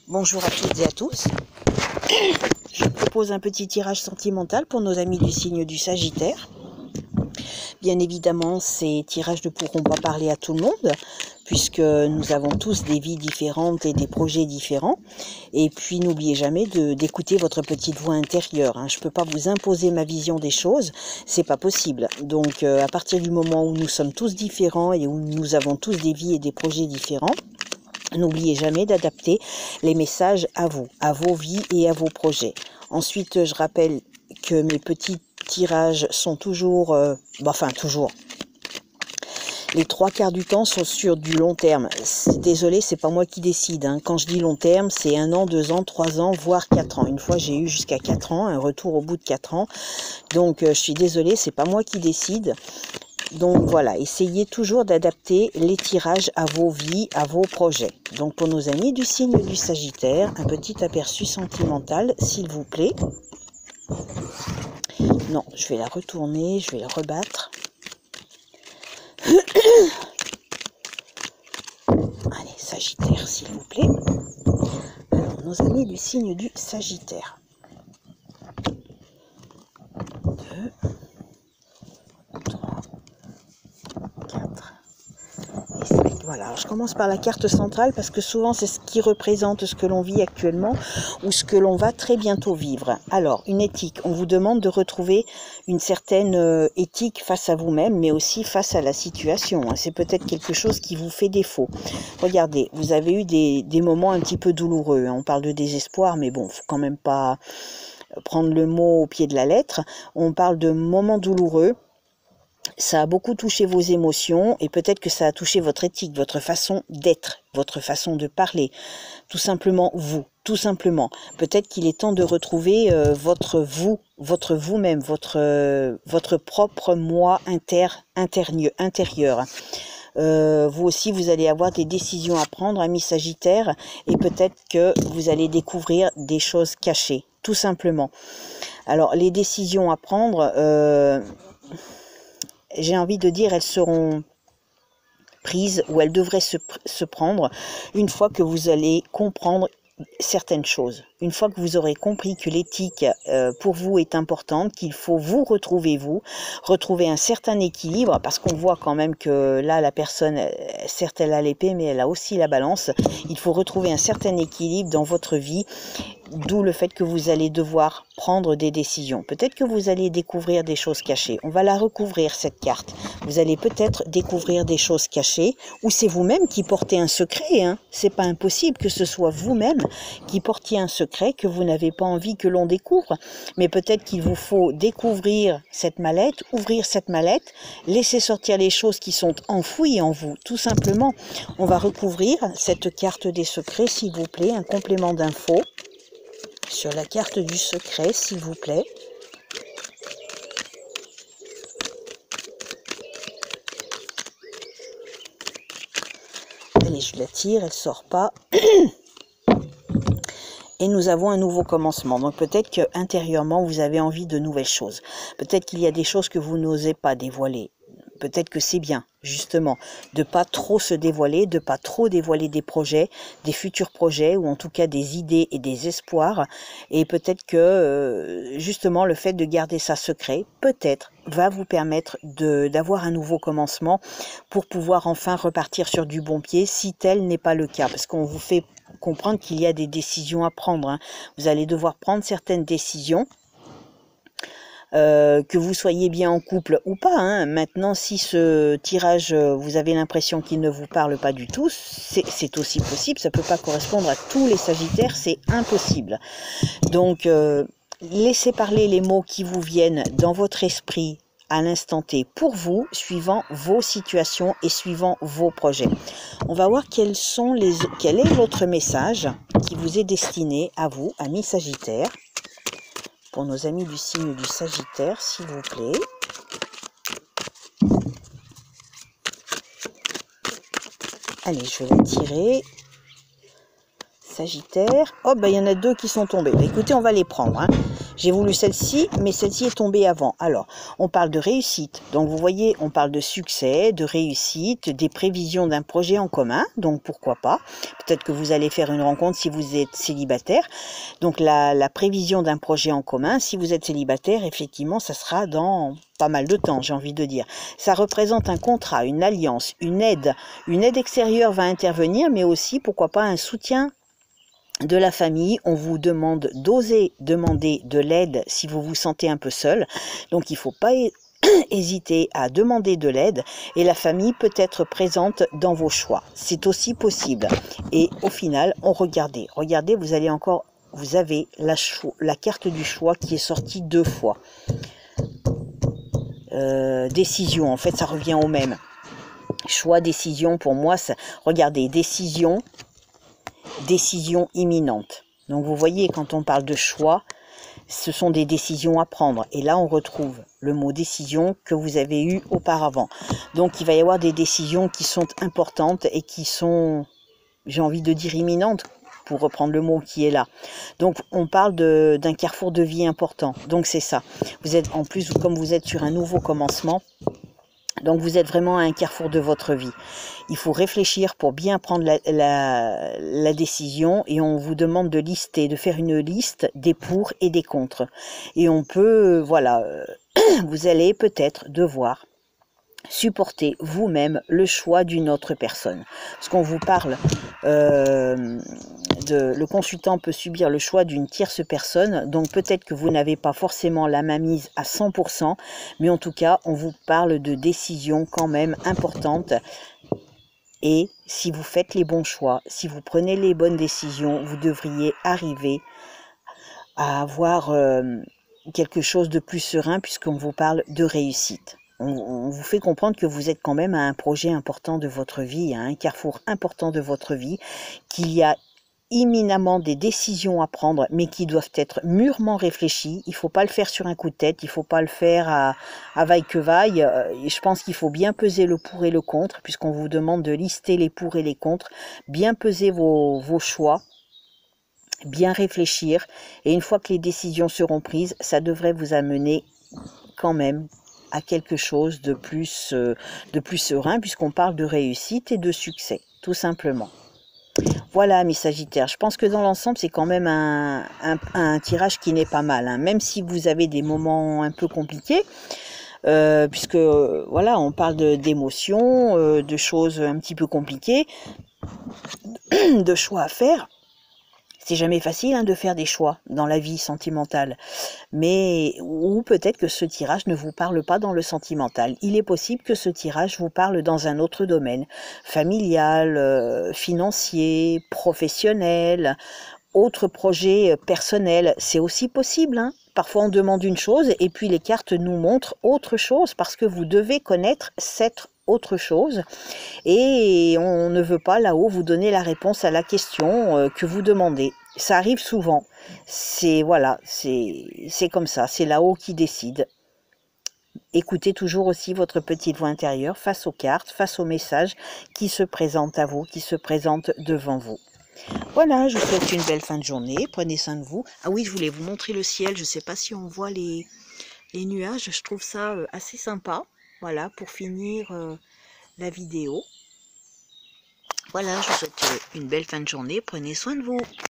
Bonjour à toutes et à tous. Je propose un petit tirage sentimental pour nos amis du signe du Sagittaire. Bien évidemment, ces tirages ne pourront pas parler à tout le monde, puisque nous avons tous des vies différentes et des projets différents. Et puis, n'oubliez jamais d'écouter votre petite voix intérieure. Je ne peux pas vous imposer ma vision des choses, c'est pas possible. Donc, à partir du moment où nous sommes tous différents et où nous avons tous des vies et des projets différents, n'oubliez jamais d'adapter les messages à vous, à vos vies et à vos projets. Ensuite, je rappelle que mes petits tirages sont toujours, toujours, les 3/4 du temps sont sur du long terme. Désolé, c'est pas moi qui décide. Quand je dis long terme, c'est 1 an, 2 ans, 3 ans, voire 4 ans. Une fois, j'ai eu jusqu'à 4 ans, un retour au bout de 4 ans. Donc, je suis désolée, c'est pas moi qui décide. Donc voilà, essayez toujours d'adapter les tirages à vos vies, à vos projets. Donc pour nos amis du signe du Sagittaire, un petit aperçu sentimental, s'il vous plaît. Non, je vais la retourner, je vais la rebattre. Allez, Sagittaire, s'il vous plaît. Alors, nos amis du signe du Sagittaire. 2, 3, 4 et 5. Voilà, alors je commence par la carte centrale parce que souvent c'est ce qui représente ce que l'on vit actuellement ou ce que l'on va très bientôt vivre. Alors, une éthique, on vous demande de retrouver une certaine éthique face à vous-même, mais aussi face à la situation. C'est peut-être quelque chose qui vous fait défaut. Regardez, vous avez eu des moments un petit peu douloureux. On parle de désespoir, mais bon, faut quand même pas prendre le mot au pied de la lettre. On parle de moments douloureux. Ça a beaucoup touché vos émotions et peut-être que ça a touché votre éthique, votre façon d'être, votre façon de parler. Tout simplement vous, tout simplement. Peut-être qu'il est temps de retrouver votre vous-même, votre propre moi intérieur. Vous aussi, vous allez avoir des décisions à prendre, amis Sagittaire, et peut-être que vous allez découvrir des choses cachées, tout simplement. Alors, les décisions à prendre, j'ai envie de dire, elles seront prises ou elles devraient se prendre une fois que vous allez comprendre certaines choses. Une fois que vous aurez compris que l'éthique pour vous est importante, qu'il faut vous, retrouver un certain équilibre, parce qu'on voit quand même que là, la personne, certes elle a l'épée, mais elle a aussi la balance. Il faut retrouver un certain équilibre dans votre vie, d'où le fait que vous allez devoir prendre des décisions. Peut-être que vous allez découvrir des choses cachées. On va la recouvrir, cette carte. Vous allez peut-être découvrir des choses cachées, ou c'est vous-même qui portez un secret. C'est pas impossible que ce soit vous-même qui portiez un secret que vous n'avez pas envie que l'on découvre. Mais peut-être qu'il vous faut découvrir cette mallette, ouvrir cette mallette, laisser sortir les choses qui sont enfouies en vous, tout simplement. On va recouvrir cette carte des secrets, s'il vous plaît, un complément d'infos sur la carte du secret, s'il vous plaît. Allez, je la tire, elle sort pas. Et nous avons un nouveau commencement. Donc peut-être que intérieurement vous avez envie de nouvelles choses. Peut-être qu'il y a des choses que vous n'osez pas dévoiler. Peut-être que c'est bien, justement, de pas trop se dévoiler, de pas trop dévoiler des projets, des futurs projets, ou en tout cas des idées et des espoirs. Et peut-être que, justement, le fait de garder ça secret, peut-être, va vous permettre d'avoir un nouveau commencement pour pouvoir enfin repartir sur du bon pied, si tel n'est pas le cas. Parce qu'on vous fait comprendre qu'il y a des décisions à prendre. Vous allez devoir prendre certaines décisions. Que vous soyez bien en couple ou pas. Maintenant, si ce tirage, vous avez l'impression qu'il ne vous parle pas du tout, c'est aussi possible. Ça ne peut pas correspondre à tous les Sagittaires, c'est impossible. Donc, laissez parler les mots qui vous viennent dans votre esprit à l'instant T pour vous, suivant vos situations et suivant vos projets. On va voir quel est l'autre message qui vous est destiné à vous, amis Sagittaires. Pour nos amis du signe du Sagittaire, s'il vous plaît. Allez, je vais la tirer. Sagittaire. Oh, il y en a 2 qui sont tombés. Écoutez, on va les prendre. J'ai voulu celle-ci, mais celle-ci est tombée avant. Alors, on parle de réussite. Donc, vous voyez, on parle de succès, de réussite, des prévisions d'un projet en commun. Donc, pourquoi pas? Peut-être que vous allez faire une rencontre si vous êtes célibataire. Donc, la prévision d'un projet en commun, si vous êtes célibataire, effectivement, ça sera dans pas mal de temps, j'ai envie de dire. Ça représente un contrat, une alliance, une aide. Une aide extérieure va intervenir, mais aussi, pourquoi pas, un soutien de la famille. On vous demande d'oser demander de l'aide si vous vous sentez un peu seul. Donc, il ne faut pas hésiter à demander de l'aide et la famille peut être présente dans vos choix. C'est aussi possible. Et au final, regardez, vous avez la carte du choix qui est sortie 2 fois. Décision, en fait, ça revient au même. Choix, décision, pour moi, regardez, décision imminente. Donc, vous voyez, quand on parle de choix, ce sont des décisions à prendre. Et là, on retrouve le mot décision que vous avez eu auparavant. Donc, il va y avoir des décisions qui sont importantes et qui sont, j'ai envie de dire, imminentes, pour reprendre le mot qui est là. Donc, on parle d'un carrefour de vie important. Donc, c'est ça. Vous êtes, en plus, comme vous êtes sur un nouveau commencement, donc vous êtes vraiment à un carrefour de votre vie. Il faut réfléchir pour bien prendre la décision et on vous demande de faire une liste des pour et des contre. Et on peut, voilà, vous allez peut-être devoir supporter vous-même le choix d'une autre personne. Parce qu'on vous parle, le consultant peut subir le choix d'une tierce personne, donc peut-être que vous n'avez pas forcément la mainmise à 100%, mais en tout cas, on vous parle de décisions quand même importantes. Et si vous faites les bons choix, si vous prenez les bonnes décisions, vous devriez arriver à avoir quelque chose de plus serein puisqu'on vous parle de réussite. On vous fait comprendre que vous êtes quand même à un projet important de votre vie, à un carrefour important de votre vie, qu'il y a imminemment des décisions à prendre, mais qui doivent être mûrement réfléchies. Il ne faut pas le faire sur un coup de tête, il ne faut pas le faire à vaille que vaille. Je pense qu'il faut bien peser le pour et le contre, puisqu'on vous demande de lister les pour et les contre, bien peser vos choix, bien réfléchir, et une fois que les décisions seront prises, ça devrait vous amener quand même à quelque chose de plus serein, puisqu'on parle de réussite et de succès, tout simplement. Voilà, mes Sagittaires, je pense que dans l'ensemble, c'est quand même un tirage qui n'est pas mal, hein. Même si vous avez des moments un peu compliqués, puisque, voilà, on parle d'émotions, de choses un petit peu compliquées, de choix à faire. C'est jamais facile, hein, de faire des choix dans la vie sentimentale. Ou peut-être que ce tirage ne vous parle pas dans le sentimental. Il est possible que ce tirage vous parle dans un autre domaine, familial, financier, professionnel, autre projet personnel. C'est aussi possible, hein. Parfois on demande une chose et puis les cartes nous montrent autre chose parce que vous devez connaître cette autre chose et on ne veut pas là-haut vous donner la réponse à la question que vous demandez. Ça arrive souvent. Voilà, c'est comme ça, c'est là-haut qui décide. Écoutez toujours aussi votre petite voix intérieure face aux cartes, face aux messages qui se présentent à vous, qui se présentent devant vous. Voilà, je vous souhaite une belle fin de journée, prenez soin de vous. Ah oui, je voulais vous montrer le ciel, je ne sais pas si on voit les nuages, je trouve ça assez sympa. Voilà, pour finir la vidéo. Voilà, je vous souhaite une belle fin de journée, prenez soin de vous.